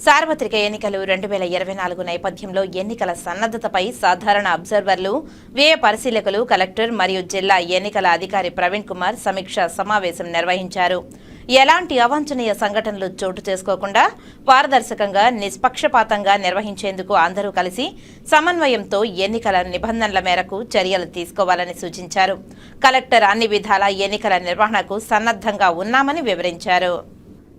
సార్వత్రిక ఎన్నికలు 2024 నేపథ్యంలో ఎన్నికల సన్నద్ధతపై సాధారణ అబ్జర్వర్లు, వ్యయ పరిశీలకులు, కలెక్టర్ మరియు జిల్లా ఎన్నికల అధికారి ప్రవీణ్ కుమార్ సమీక్షా సమావేశం నిర్వహించారు. ఎలాంటి అవాంఛనీయ సంఘటనలు చోటు చేసుకోకుండా పారదర్శకంగా, నిష్పక్షపాతంగా నిర్వహించేందుకు అందరూ కలిసి సమన్వయంతో ఎన్నికల నిబంధనల మేరకు చర్యలు తీసుకోవాలని సూచించారు. కలెక్టర్ అన్ని విధాల ఎన్నికల నిర్వహణకు సన్నద్ధంగా ఉన్నామని వివరించారు.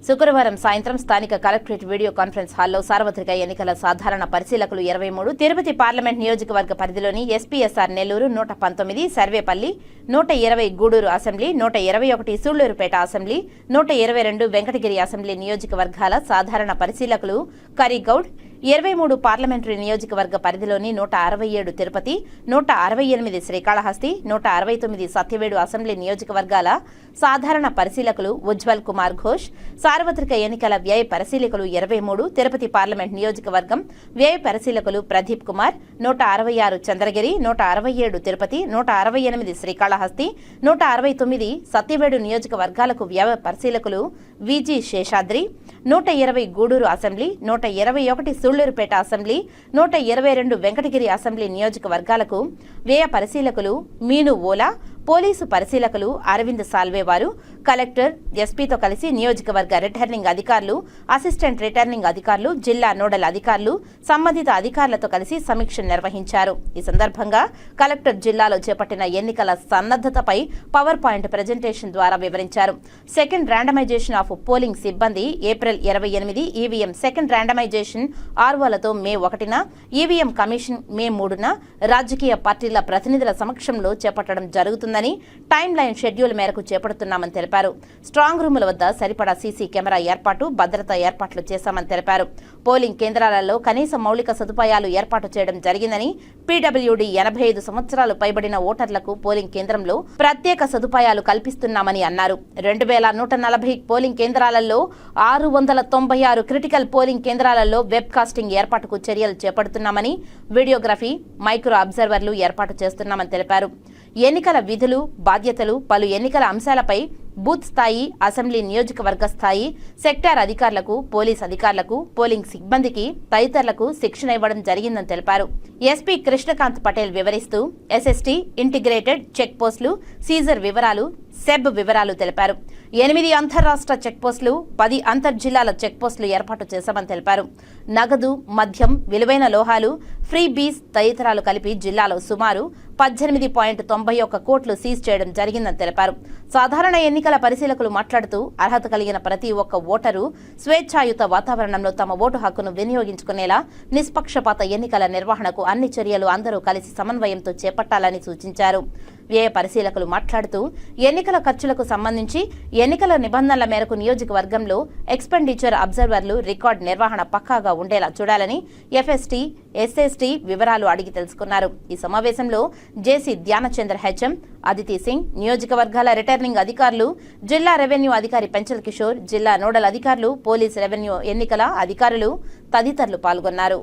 శుక్రవారం సాయంత్రం స్థానిక కలెక్టరేట్ వీడియో కాన్ఫరెన్స్ హాల్లో సార్వత్రిక ఎన్నికల సాధారణ పరిశీలకులు 23, తిరుపతి పార్లమెంట్ నియోజకవర్గ పరిధిలోని SPSR Nellore 119, Sarvepalli 120, Gudur assembly 121, Sullurpeta assembly 122, Venkatagiri assembly నియోజకవర్గాల సాధారణ పరిశీలకులు కరిగౌడ్, 23 పార్లమెంటరీ నియోజకవర్గ పరిధిలోని 167 తిరుపతి, 168 శ్రీకాళహస్తి, 169 సత్యవేడు అసెంబ్లీ నియోజకవర్గాల సాధారణ పరిశీలకులు ఉజ్వల్ కుమార్ ఘోష్, సార్వత్రిక ఎన్నికల వ్యయ పరిశీలకులు 23 తిరుపతి పార్లమెంట్ నియోజకవర్గం వ్యయ పరిశీలకులు ప్రదీప్ కుమార్, 166 చంద్రగిరి, 167 తిరుపతి, 168 శ్రీకాళహస్తి, 169 సత్యవేడు నియోజకవర్గాలకు వ్యయ పరిశీలకులు Viji Seshadri, 120 Gudur assembly, 121 Sullurpeta assembly, 122 Venkatagiri assembly నియోజకవర్గాలకు వ్యయ పరిశీలకులు మీను ఓలా, పోలీసు పరిశీలకులు అరవింద్ సాల్వే వారు కలెక్టర్, ఎస్పీతో కలిసి నియోజకవర్గ రిటర్నింగ్ అధికారులు, అసిస్టెంట్ రిటర్నింగ్ అధికారులు, జిల్లా నోడల్ అధికారులు, సంబంధిత అధికారులతో కలిసి సమీక్ష నిర్వహించారు. ఈ సందర్భంగా కలెక్టర్ జిల్లాలో చేపట్టిన ఎన్నికల సన్నద్ధతపై పవర్ పాయింట్ ప్రెజెంటేషన్ ద్వారా వివరించారు. సెకండ్ ర్యాండమైజేషన్ ఆఫ్ పోలింగ్ సిబ్బంది ఏప్రిల్ 28, ఈవీఎం సెకండ్ ర్యాండమైజేషన్ ఆర్వోలతో మే 1న, ఈవీఎం కమిషన్ మే 3న రాజకీయ పార్టీల ప్రతినిధుల సమక్షంలో చేపట్టడం జరుగుతుందని, టైం లైన్ షెడ్యూల్ మేరకు చేపడుతున్నామని తెలిపారు. స్ట్రాంగ్ రూముల వద్ద సరిపడా సీసీ కెమెరా ఏర్పాటు, భద్రతా ఏర్పాట్లు చేశామని తెలిపారు. పోలింగ్ కేంద్రాలలో కనీస మౌలిక సదుపాయాలు ఏర్పాటు చేయడం జరిగిందని, పీడబ్ల్యూడీ 85 సంవత్సరాలు పైబడిన ఓటర్లకు పోలింగ్ కేంద్రంలో ప్రత్యేక సదుపాయాలు కల్పిస్తున్నామని అన్నారు. 2140 పోలింగ్ కేంద్రాలలో 696 క్రిటికల్ పోలింగ్ కేంద్రాలలో వెబ్ కాస్టింగ్ ఏర్పాటుకు చర్యలు చేపడుతున్నామని, వీడియోగ్రఫీ, మైక్రో అబ్జర్వర్లు ఏర్పాటు చేస్తున్నామని తెలిపారు. ఎన్నికల విధులు, బాధ్యతలు, పలు ఎన్నికల అంశాలపై బూత్ స్థాయి, అసెంబ్లీ నియోజకవర్గ స్థాయి, సెక్టార్ అధికారులకు, పోలీస్ అధికారులకు, పోలింగ్ సిబ్బందికి తదితరులకు శిక్షణ ఇవ్వడం జరిగిందని తెలిపారు. ఎస్పీ కృష్ణకాంత్ పటేల్ వివరిస్తూ ఎస్ఎస్టీ, ఇంటిగ్రేటెడ్ చెక్ పోస్టులు, సీజర్ వివరాలు, సెబ్ వివరాలు తెలిపారు. 8 అంతర్రాష్ట్ర చెక్పోస్టులు, 10 అంతర్జిల్లాల చెక్పోస్టులు ఏర్పాటు చేశామని తెలిపారు. నగదు, మద్యం, విలువైన లోహాలు, ఫ్రీ బీస్ తదితరాలు కలిపి జిల్లాలో సుమారు 18.91 కోట్లు సీజ్ చేయడం జరిగిందని తెలిపారు. సాధారణ ఎన్నికల పరిశీలకులు మాట్లాడుతూ అర్హత కలిగిన ప్రతి ఒక్క ఓటరు స్వేచ్ఛాయుత వాతావరణంలో తమ ఓటు హక్కును వినియోగించుకునేలా నిష్పక్షపాత ఎన్నికల నిర్వహణకు అన్ని చర్యలు అందరూ కలిసి సమన్వయంతో చేపట్టాలని సూచించారు. వ్యయ పరిశీలకులు మాట్లాడుతూ ఎన్నికల ఖర్చులకు సంబంధించి ఎన్నికల నిబంధనల మేరకు నియోజకవర్గంలో ఎక్స్పెండిచర్ అబ్జర్వర్లు రికార్డు నిర్వహణ పక్కాగా ఉండేలా చూడాలని ఎఫ్ఎస్టీ, ఎస్ఎస్టీ వివరాలు అడిగి తెలుసుకున్నారు. ఈ సమావేశంలో జేసీ ధ్యానచంద్ర హెచ్ఎం, అదితి సింగ్, నియోజకవర్గాల రిటర్నింగ్ అధికారులు, జిల్లా రెవెన్యూ అధికారి పెంచల్ కిషోర్, జిల్లా నోడల్ అధికారులు, పోలీస్ రెవెన్యూ ఎన్నికల అధికారులు తదితరులు పాల్గొన్నారు.